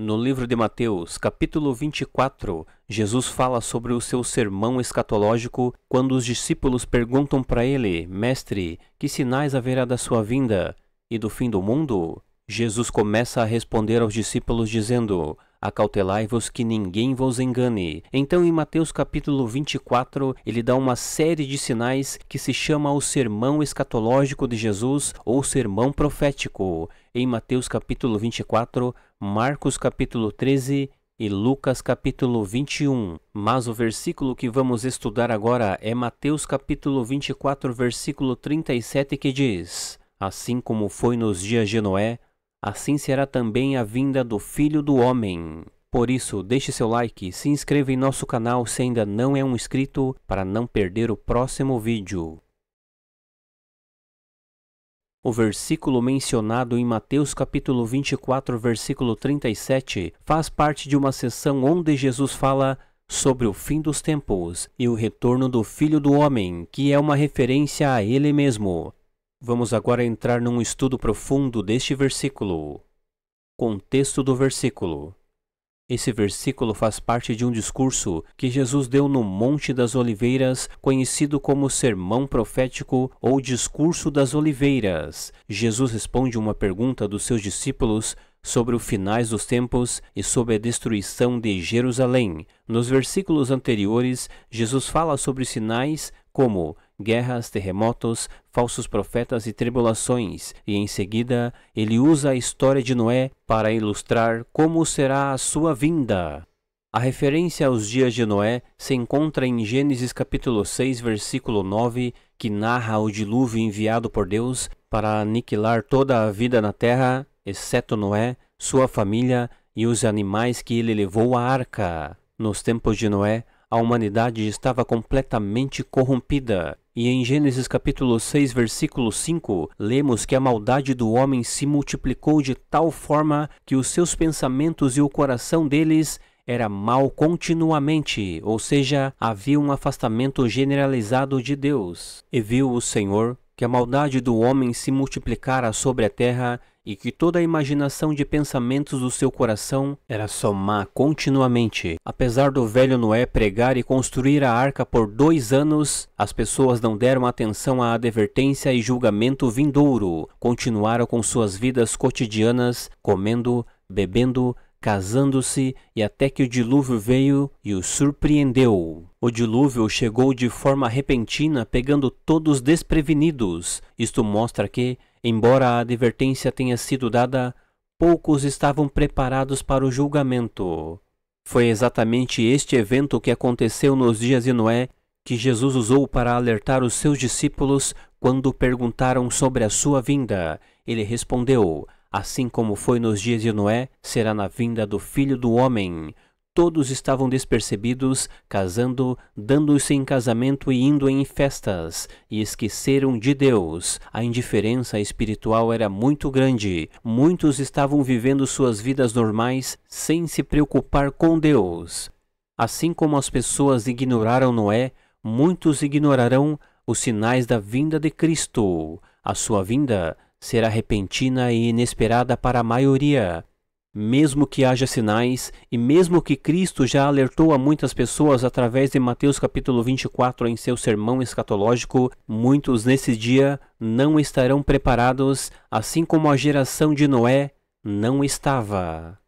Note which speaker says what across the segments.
Speaker 1: No livro de Mateus, capítulo 24, Jesus fala sobre o seu sermão escatológico quando os discípulos perguntam para ele: Mestre, que sinais haverá da sua vinda e do fim do mundo? Jesus começa a responder aos discípulos dizendo: Acautelai-vos que ninguém vos engane. Então, em Mateus capítulo 24, ele dá uma série de sinais que se chama o sermão escatológico de Jesus ou sermão profético. Em Mateus capítulo 24, Marcos capítulo 13 e Lucas capítulo 21. Mas o versículo que vamos estudar agora é Mateus capítulo 24, versículo 37, que diz: Assim como foi nos dias de Noé, assim será também a vinda do Filho do Homem. Por isso, deixe seu like, se inscreva em nosso canal se ainda não é um inscrito, para não perder o próximo vídeo. O versículo mencionado em Mateus capítulo 24, versículo 37, faz parte de uma sessão onde Jesus fala sobre o fim dos tempos e o retorno do Filho do Homem, que é uma referência a ele mesmo. Vamos agora entrar num estudo profundo deste versículo. Contexto do versículo. Esse versículo faz parte de um discurso que Jesus deu no Monte das Oliveiras, conhecido como Sermão Profético ou Discurso das Oliveiras. Jesus responde uma pergunta dos seus discípulos sobre os finais dos tempos e sobre a destruição de Jerusalém. Nos versículos anteriores, Jesus fala sobre sinais como guerras, terremotos, falsos profetas e tribulações, e em seguida ele usa a história de Noé para ilustrar como será a sua vinda. A referência aos dias de Noé se encontra em Gênesis capítulo 6, versículo 9, que narra o dilúvio enviado por Deus para aniquilar toda a vida na terra, exceto Noé, sua família e os animais que ele levou à arca. Nos tempos de Noé, a humanidade estava completamente corrompida. E em Gênesis capítulo 6, versículo 5, lemos que a maldade do homem se multiplicou de tal forma que os seus pensamentos e o coração deles era mau continuamente, ou seja, havia um afastamento generalizado de Deus. E viu o Senhor que a maldade do homem se multiplicara sobre a terra e que toda a imaginação de pensamentos do seu coração era só má continuamente. Apesar do velho Noé pregar e construir a arca por 2 anos, as pessoas não deram atenção à advertência e julgamento vindouro. Continuaram com suas vidas cotidianas, comendo, bebendo, casando-se, e até que o dilúvio veio e os surpreendeu. O dilúvio chegou de forma repentina, pegando todos desprevenidos. Isto mostra que, embora a advertência tenha sido dada, poucos estavam preparados para o julgamento. Foi exatamente este evento que aconteceu nos dias de Noé que Jesus usou para alertar os seus discípulos quando perguntaram sobre a sua vinda. Ele respondeu: Assim como foi nos dias de Noé, será na vinda do Filho do Homem. Todos estavam despercebidos, casando, dando-se em casamento e indo em festas, e esqueceram de Deus. A indiferença espiritual era muito grande. Muitos estavam vivendo suas vidas normais sem se preocupar com Deus. Assim como as pessoas ignoraram Noé, muitos ignorarão os sinais da vinda de Cristo. A sua vinda será repentina e inesperada para a maioria. Mesmo que haja sinais, e mesmo que Cristo já alertou a muitas pessoas através de Mateus capítulo 24 em seu sermão escatológico, muitos nesse dia não estarão preparados, assim como a geração de Noé não estava.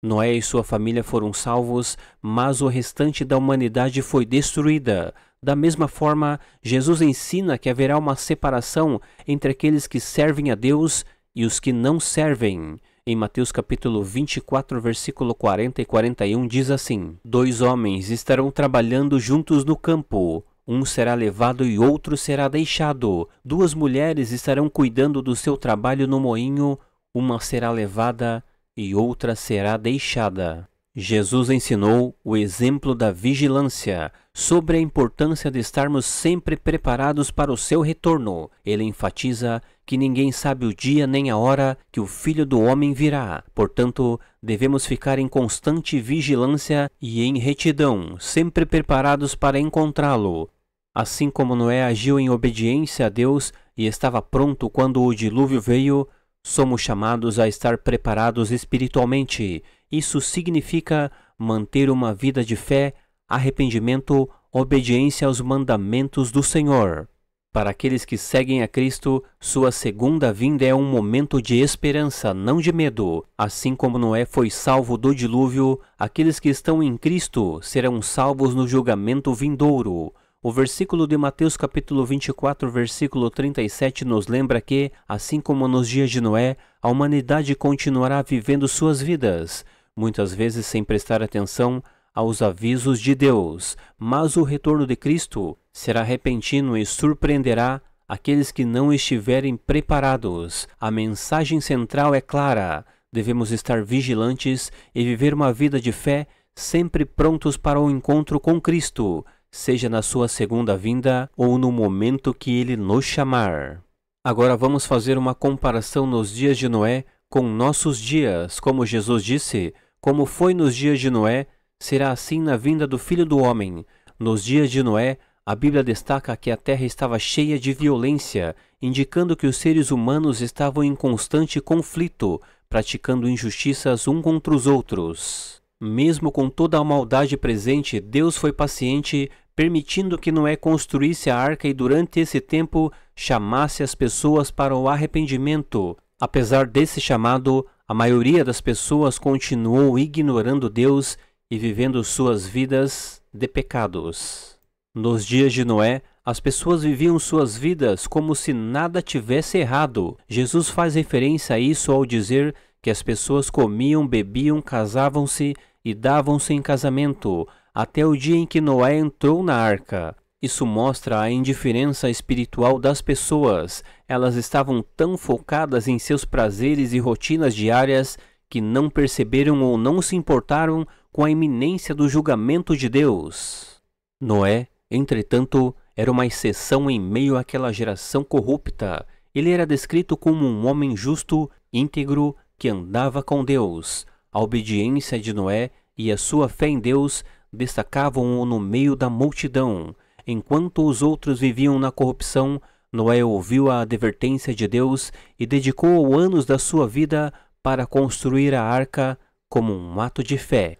Speaker 1: Noé e sua família foram salvos, mas o restante da humanidade foi destruída. Da mesma forma, Jesus ensina que haverá uma separação entre aqueles que servem a Deus e os que não servem. Em Mateus capítulo 24, versículo 40 e 41 diz assim: 2 homens estarão trabalhando juntos no campo. Um será levado e outro será deixado. 2 mulheres estarão cuidando do seu trabalho no moinho. Uma será levada e outra será deixada. Jesus ensinou o exemplo da vigilância, sobre a importância de estarmos sempre preparados para o seu retorno. Ele enfatiza que ninguém sabe o dia nem a hora que o Filho do Homem virá. Portanto, devemos ficar em constante vigilância e em retidão, sempre preparados para encontrá-lo. Assim como Noé agiu em obediência a Deus e estava pronto quando o dilúvio veio, somos chamados a estar preparados espiritualmente Isso significa manter uma vida de fé, arrependimento, obediência aos mandamentos do Senhor. Para aqueles que seguem a Cristo, sua segunda vinda é um momento de esperança, não de medo. Assim como Noé foi salvo do dilúvio, aqueles que estão em Cristo serão salvos no julgamento vindouro. O versículo de Mateus capítulo 24, versículo 37 nos lembra que, assim como nos dias de Noé, a humanidade continuará vivendo suas vidas, muitas vezes sem prestar atenção aos avisos de Deus, mas o retorno de Cristo será repentino e surpreenderá aqueles que não estiverem preparados. A mensagem central é clara: devemos estar vigilantes e viver uma vida de fé, sempre prontos para o encontro com Cristo, seja na sua segunda vinda ou no momento que Ele nos chamar. Agora vamos fazer uma comparação nos dias de Noé com nossos dias. Como Jesus disse, como foi nos dias de Noé, será assim na vinda do Filho do Homem. Nos dias de Noé, a Bíblia destaca que a terra estava cheia de violência, indicando que os seres humanos estavam em constante conflito, praticando injustiças uns contra os outros. Mesmo com toda a maldade presente, Deus foi paciente, permitindo que Noé construísse a arca e durante esse tempo chamasse as pessoas para o arrependimento. Apesar desse chamado, a maioria das pessoas continuou ignorando Deus e vivendo suas vidas de pecados. Nos dias de Noé, as pessoas viviam suas vidas como se nada tivesse errado. Jesus faz referência a isso ao dizer que as pessoas comiam, bebiam, casavam-se e davam-se em casamento, até o dia em que Noé entrou na arca. Isso mostra a indiferença espiritual das pessoas. Elas estavam tão focadas em seus prazeres e rotinas diárias que não perceberam ou não se importaram com a iminência do julgamento de Deus. Noé, entretanto, era uma exceção em meio àquela geração corrupta. Ele era descrito como um homem justo, íntegro, que andava com Deus. A obediência de Noé e a sua fé em Deus destacavam-o no meio da multidão. Enquanto os outros viviam na corrupção, Noé ouviu a advertência de Deus e dedicou anos da sua vida para construir a arca como um ato de fé.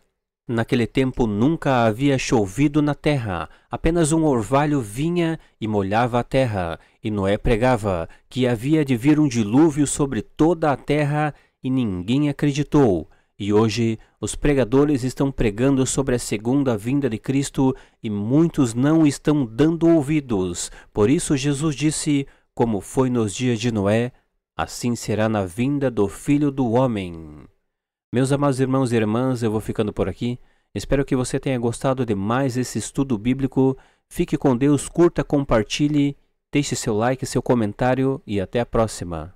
Speaker 1: Naquele tempo nunca havia chovido na terra, apenas um orvalho vinha e molhava a terra, e Noé pregava que havia de vir um dilúvio sobre toda a terra e ninguém acreditou. E hoje os pregadores estão pregando sobre a segunda vinda de Cristo e muitos não estão dando ouvidos. Por isso Jesus disse, como foi nos dias de Noé, assim será na vinda do Filho do Homem. Meus amados irmãos e irmãs, eu vou ficando por aqui. Espero que você tenha gostado de mais esse estudo bíblico. Fique com Deus, curta, compartilhe, deixe seu like, seu comentário e até a próxima.